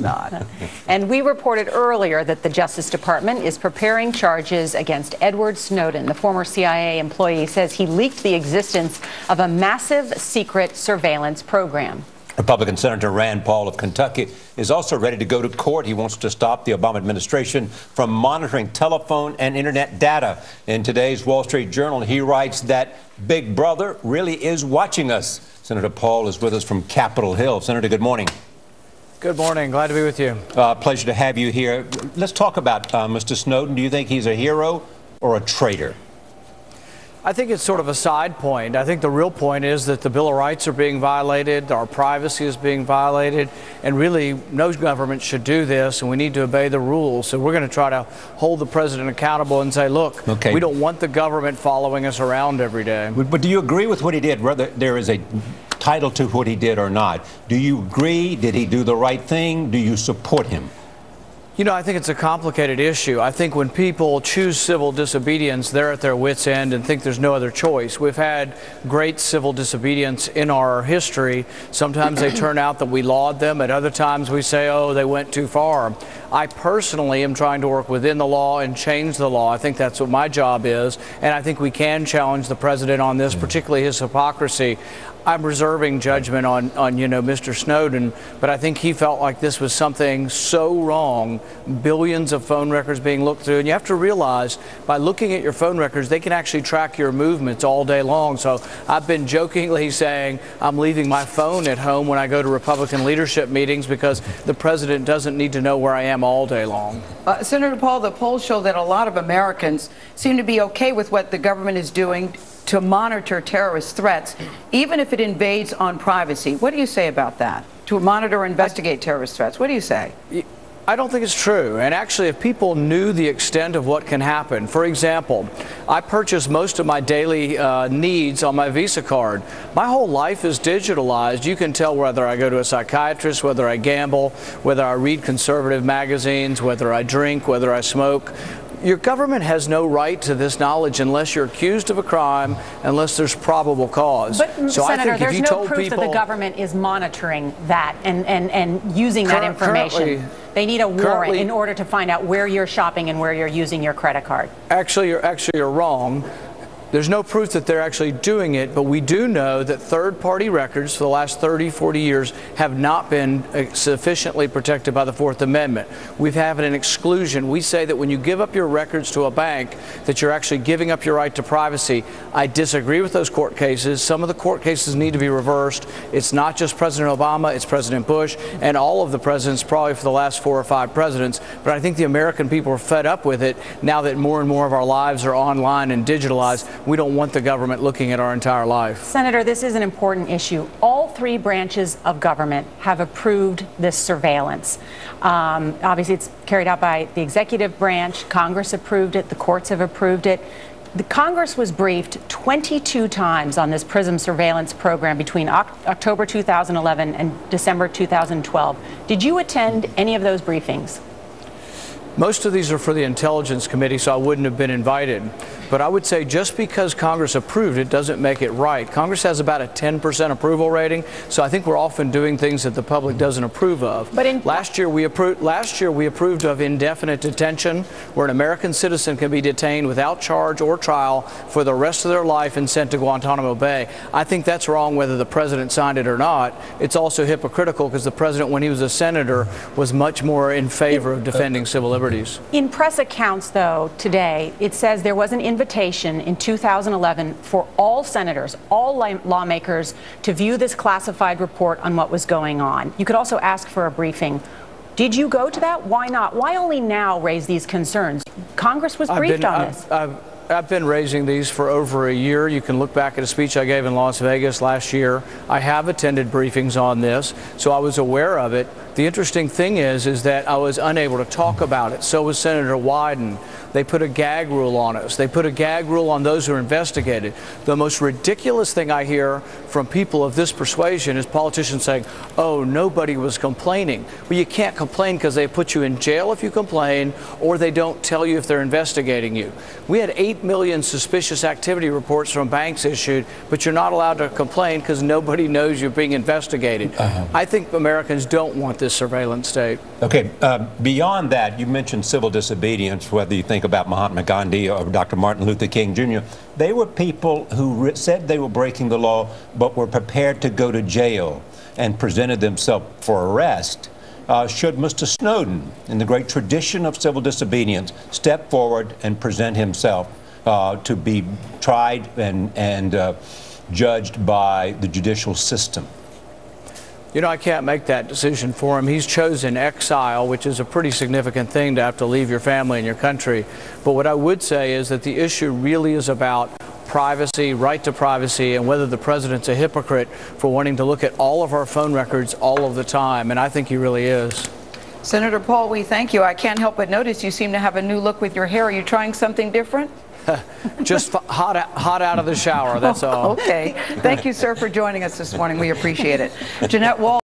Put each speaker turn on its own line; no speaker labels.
it's not.
And we reported earlier that the Justice Department is preparing charges against Edward Snowden. The former CIA employee says he leaked the existence of a massive secret surveillance program.
Republican Senator Rand Paul of Kentucky is also ready to go to court. He wants to stop the Obama administration from monitoring telephone and internet data. In today's Wall Street Journal, he writes that Big Brother really is watching us. Senator Paul is with us from Capitol Hill. Senator, good morning.
Good morning. Glad to be with you.
Pleasure to have you here. Let's talk about Mr. Snowden. Do you think he's a hero or a traitor?
I think it's sort of a side point. I think the real point is that the Bill of Rights are being violated, our privacy is being violated, and really no government should do this, and we need to obey the rules. So we're going to try to hold the president accountable and say, look, we don't want the government following us around every day.
But do you agree with what he did, whether there is a title to what he did or not? Do you agree? Did he do the right thing? Do you support him?
You know, I think it's a complicated issue. I think when people choose civil disobedience, they're at their wits' end and think there's no other choice. We've had great civil disobedience in our history. Sometimes they turn out that we laud them. At other times we say, oh, they went too far. I personally am trying to work within the law and change the law. I think that's what my job is. And I think we can challenge the president on this, particularly his hypocrisy. I'm reserving judgment on Mr. Snowden, but I think he felt like this was something so wrong, billions of phone records being looked through. And you have to realize by looking at your phone records, they can actually track your movements all day long. So I've been jokingly saying I'm leaving my phone at home when I go to Republican leadership meetings because the president doesn't need to know where I am all day long.
Senator Paul, the polls show that a lot of Americans seem to be okay with what the government is doing to monitor terrorist threats, even if it invades on privacy. What do you say about that? To monitor or investigate terrorist threats? What do you say?
I don't think it's true. And actually, if people knew the extent of what can happen, for example, I purchase most of my daily needs on my Visa card. My whole life is digitalized. You can tell whether I go to a psychiatrist, whether I gamble, whether I read conservative magazines, whether I drink, whether I smoke. Your government has no right to this knowledge unless you're accused of a crime, unless there's probable cause.
But,
so
Senator,
I think
there's
if you
no
told
proof
people
that the government is monitoring that and using that information. They need a warrant in order to find out where you're shopping and where you're using your credit card.
Actually, you're wrong. There's no proof that they're actually doing it, but we do know that third-party records for the last 30, 40 years have not been sufficiently protected by the Fourth Amendment. We've had an exclusion. We say that when you give up your records to a bank, that you're actually giving up your right to privacy. I disagree with those court cases. Some of the court cases need to be reversed. It's not just President Obama, it's President Bush, and all of the presidents, probably for the last 4 or 5 presidents. But I think the American people are fed up with it now that more and more of our lives are online and digitalized. We don't want the government looking at our entire life.
Senator, this is an important issue. All 3 branches of government have approved this surveillance. Obviously, it's carried out by the executive branch. Congress approved it. The courts have approved it. The Congress was briefed 22 times on this PRISM surveillance program between October 2011 and December 2012. Did you attend any of those briefings?
Most of these are for the Intelligence Committee, so I wouldn't have been invited. But I would say just because Congress approved it doesn't make it right. Congress has about a 10% approval rating, so I think we're often doing things that the public doesn't approve of. But last year we approved of indefinite detention, where an American citizen can be detained without charge or trial for the rest of their life and sent to Guantanamo Bay. I think that's wrong whether the president signed it or not. It's also hypocritical because the president, when he was a senator, was much more in favor of defending civil liberties.
In press accounts, though, today, it says there was an invitation in 2011 for all senators, all lawmakers, to view this classified report on what was going on. You could also ask for a briefing. Did you go to that? Why not? Why only now raise these concerns? Congress was briefed on this.
I've been raising these for over a year. You can look back at a speech I gave in Las Vegas last year. I have attended briefings on this, so I was aware of it. The interesting thing is that I was unable to talk about it. So was Senator Wyden. They put a gag rule on us. They put a gag rule on those who are investigated. The most ridiculous thing I hear from people of this persuasion is politicians saying, oh, nobody was complaining. Well, you can't complain because they put you in jail if you complain, or they don't tell you if they're investigating you. We had 8 8 million suspicious activity reports from banks issued, but you're not allowed to complain because nobody knows you're being investigated. I think Americans don't want this surveillance state.
Okay, beyond that, you mentioned civil disobedience, whether you think about Mahatma Gandhi or Dr. Martin Luther King Jr. They were people who said they were breaking the law, but were prepared to go to jail and presented themselves for arrest. Should Mr. Snowden, in the great tradition of civil disobedience, step forward and present himself to be tried and judged by the judicial system?
You know, I can't make that decision for him. He's chosen exile, which is a pretty significant thing to have to leave your family and your country. But what I would say is that the issue really is about privacy, right to privacy, and whether the president's a hypocrite for wanting to look at all of our phone records all of the time. And I think he really is.
Senator Paul, we thank you. I can't help but notice you seem to have a new look with your hair. Are you trying something different?
Just hot out of the shower, that's all.
Okay. Thank you, sir, for joining us this morning. We appreciate it. Jeanette Wall.